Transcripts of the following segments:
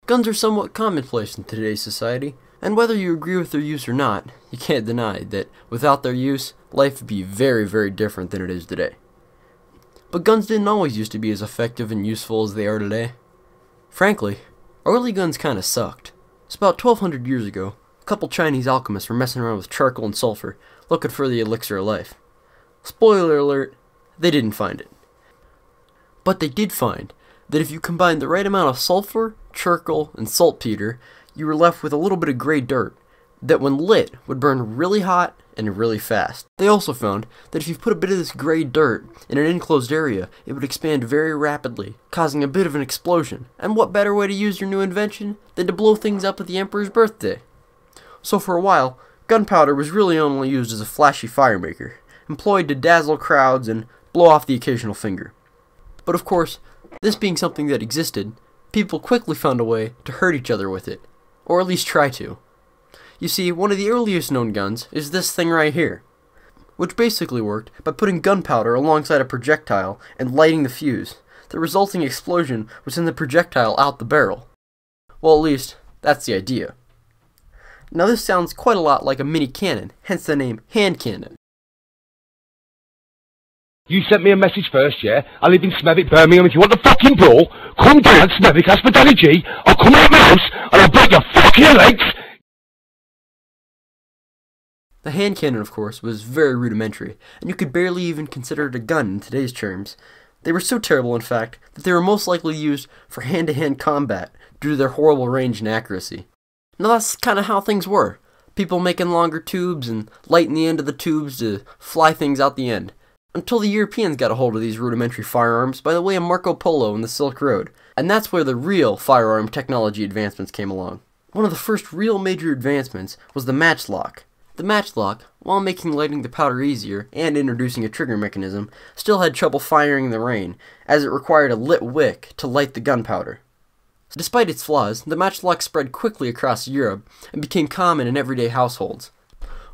Guns are somewhat commonplace in today's society, and whether you agree with their use or not, you can't deny that without their use, life would be very, very different than it is today. But guns didn't always used to be as effective and useful as they are today. Frankly, early guns kinda sucked. It's about 1200 years ago, a couple Chinese alchemists were messing around with charcoal and sulfur, looking for the elixir of life. Spoiler alert, they didn't find it. But they did find that if you combined the right amount of sulfur, charcoal, and saltpeter, you were left with a little bit of gray dirt that when lit would burn really hot and really fast. They also found that if you put a bit of this gray dirt in an enclosed area, it would expand very rapidly, causing a bit of an explosion. And what better way to use your new invention than to blow things up at the Emperor's birthday? So for a while, gunpowder was really only used as a flashy firemaker, employed to dazzle crowds and blow off the occasional finger. But of course, this being something that existed, people quickly found a way to hurt each other with it, or at least try to. You see, one of the earliest known guns is this thing right here, which basically worked by putting gunpowder alongside a projectile and lighting the fuse. The resulting explosion would send the projectile out the barrel. Well, at least, that's the idea. Now this sounds quite a lot like a mini cannon, hence the name hand cannon. You sent me a message first, yeah? I live in Smethwick, Birmingham. If you want the fucking brawl, come down Smethwick, ask for Danny G. I'll come out my house and I'll break your fucking legs. The hand cannon, of course, was very rudimentary, and you could barely even consider it a gun in today's terms. They were so terrible, in fact, that they were most likely used for hand-to-hand combat due to their horrible range and accuracy. Now that's kind of how things were. People making longer tubes and lighting the end of the tubes to fly things out the end. Until the Europeans got a hold of these rudimentary firearms by the way of Marco Polo and the Silk Road, and that's where the real firearm technology advancements came along. One of the first real major advancements was the matchlock. The matchlock, while making lighting the powder easier and introducing a trigger mechanism, still had trouble firing in the rain, as it required a lit wick to light the gunpowder. Despite its flaws, the matchlock spread quickly across Europe and became common in everyday households.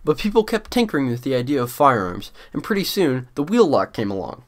But people kept tinkering with the idea of firearms, and pretty soon, the wheel lock came along.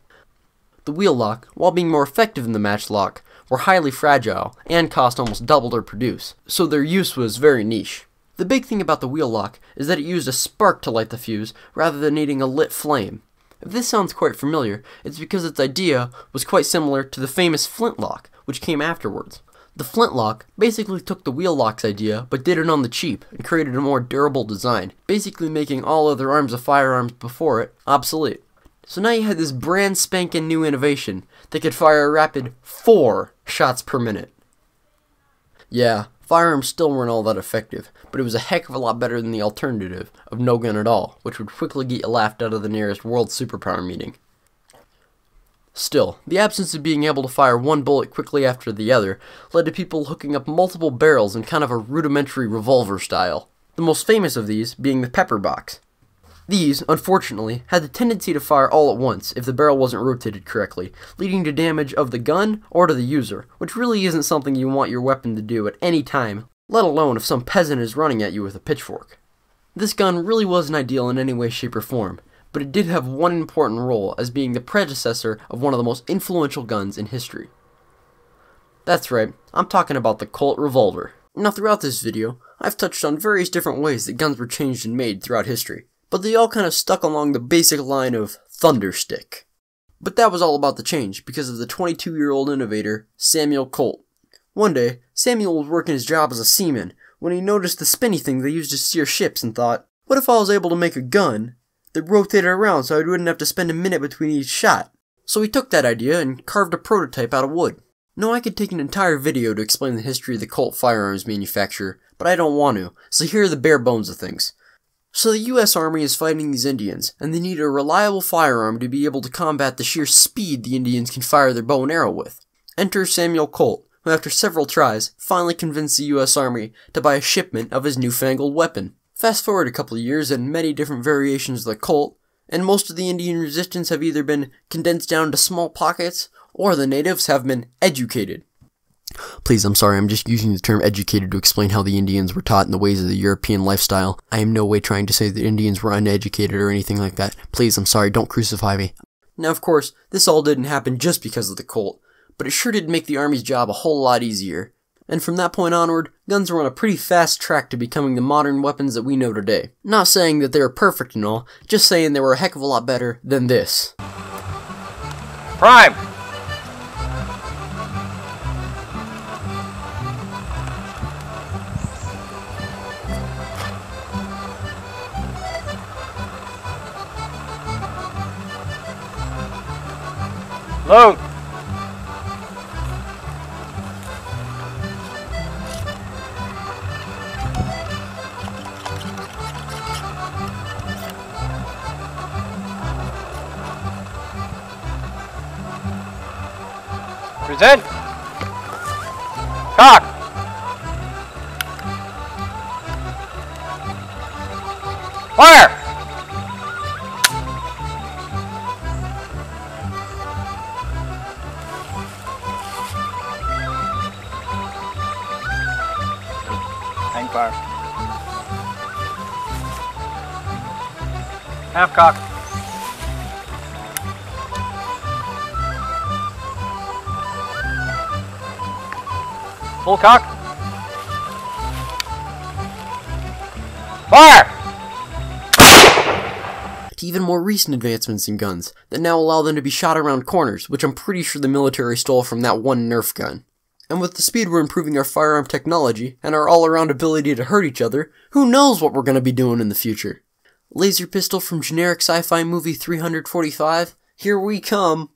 The wheel lock, while being more effective than the matchlock, were highly fragile and cost almost double to produce, so their use was very niche. The big thing about the wheel lock is that it used a spark to light the fuse rather than needing a lit flame. If this sounds quite familiar, it's because its idea was quite similar to the famous flintlock, which came afterwards. The flintlock basically took the wheel lock's idea, but did it on the cheap, and created a more durable design, basically making all other arms of firearms before it obsolete. So now you had this brand spanking new innovation that could fire a rapid 4 shots per minute. Yeah, firearms still weren't all that effective, but it was a heck of a lot better than the alternative of no gun at all, which would quickly get you laughed out of the nearest world superpower meeting. Still, the absence of being able to fire one bullet quickly after the other led to people hooking up multiple barrels in kind of a rudimentary revolver style, the most famous of these being the pepper box. These, unfortunately, had the tendency to fire all at once if the barrel wasn't rotated correctly, leading to damage of the gun or to the user, which really isn't something you want your weapon to do at any time, let alone if some peasant is running at you with a pitchfork. This gun really wasn't ideal in any way, shape, or form, but it did have one important role as being the predecessor of one of the most influential guns in history. That's right, I'm talking about the Colt revolver. Now throughout this video, I've touched on various different ways that guns were changed and made throughout history, but they all kind of stuck along the basic line of thunderstick. But that was all about to change because of the 22-year-old innovator, Samuel Colt. One day, Samuel was working his job as a seaman when he noticed the spinny thing they used to steer ships and thought, what if I was able to make a gun that rotated around so I wouldn't have to spend a minute between each shot? So he took that idea and carved a prototype out of wood. Now I could take an entire video to explain the history of the Colt firearms manufacturer, but I don't want to, so here are the bare bones of things. So the US Army is fighting these Indians, and they need a reliable firearm to be able to combat the sheer speed the Indians can fire their bow and arrow with. Enter Samuel Colt, who after several tries, finally convinced the US Army to buy a shipment of his newfangled weapon. Fast forward a couple of years and many different variations of the Colt, and most of the Indian resistance have either been condensed down to small pockets, or the natives have been educated. Please, I'm sorry, I'm just using the term educated to explain how the Indians were taught in the ways of the European lifestyle. I am no way trying to say that Indians were uneducated or anything like that. Please, I'm sorry, don't crucify me. Now, of course, this all didn't happen just because of the Colt, but it sure did make the Army's job a whole lot easier. And from that point onward, guns were on a pretty fast track to becoming the modern weapons that we know today. Not saying that they were perfect and all, just saying they were a heck of a lot better than this. Prime! Load! Present! Cock! Fire! Hang fire. Half cock. Full cock. Fire! To even more recent advancements in guns that now allow them to be shot around corners, which I'm pretty sure the military stole from that one Nerf gun. And with the speed we're improving our firearm technology and our all-around ability to hurt each other, who knows what we're going to be doing in the future? Laser pistol from generic sci-fi movie 345? Here we come!